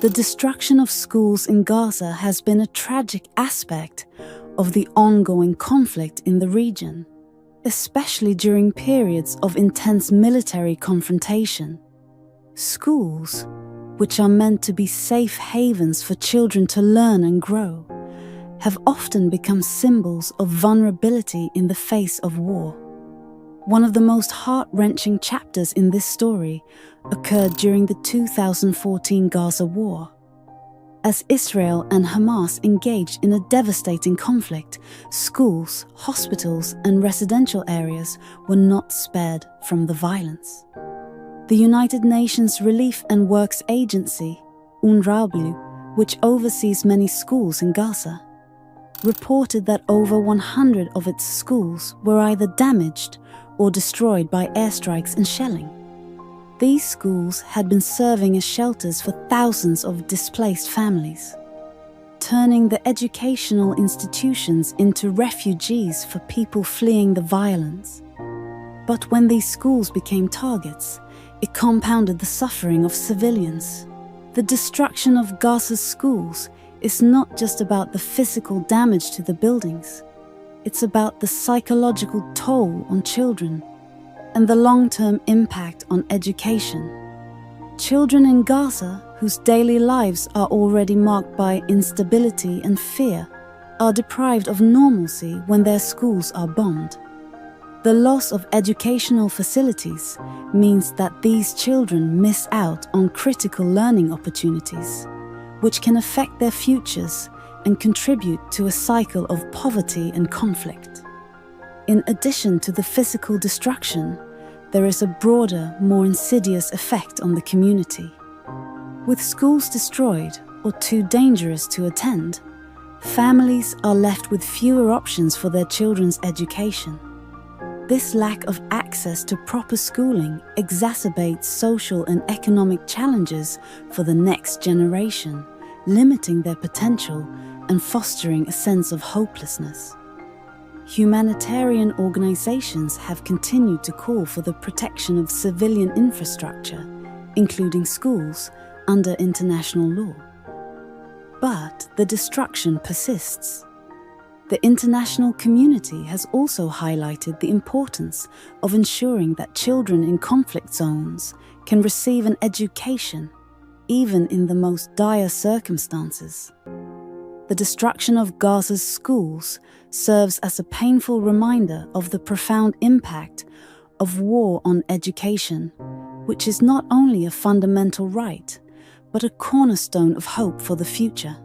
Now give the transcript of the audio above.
The destruction of schools in Gaza has been a tragic aspect of the ongoing conflict in the region, especially during periods of intense military confrontation. Schools, which are meant to be safe havens for children to learn and grow, have often become symbols of vulnerability in the face of war. One of the most heart-wrenching chapters in this story occurred during the 2014 Gaza war. As Israel and Hamas engaged in a devastating conflict, schools, hospitals, and residential areas were not spared from the violence. The United Nations Relief and Works Agency, UNRWA, which oversees many schools in Gaza, reported that over 100 of its schools were either damaged or destroyed by airstrikes and shelling. These schools had been serving as shelters for thousands of displaced families, turning the educational institutions into refugees for people fleeing the violence. But when these schools became targets, it compounded the suffering of civilians. The destruction of Gaza's schools is not just about the physical damage to the buildings. It's about the psychological toll on children and the long-term impact on education. Children in Gaza, whose daily lives are already marked by instability and fear, are deprived of normalcy when their schools are bombed. The loss of educational facilities means that these children miss out on critical learning opportunities, which can affect their futures and contribute to a cycle of poverty and conflict. In addition to the physical destruction, there is a broader, more insidious effect on the community. With schools destroyed or too dangerous to attend, families are left with fewer options for their children's education. This lack of access to proper schooling exacerbates social and economic challenges for the next generation, limiting their potential and fostering a sense of hopelessness. Humanitarian organizations have continued to call for the protection of civilian infrastructure, including schools, under international law. But the destruction persists. The international community has also highlighted the importance of ensuring that children in conflict zones can receive an education, even in the most dire circumstances. The destruction of Gaza's schools serves as a painful reminder of the profound impact of war on education, which is not only a fundamental right, but a cornerstone of hope for the future.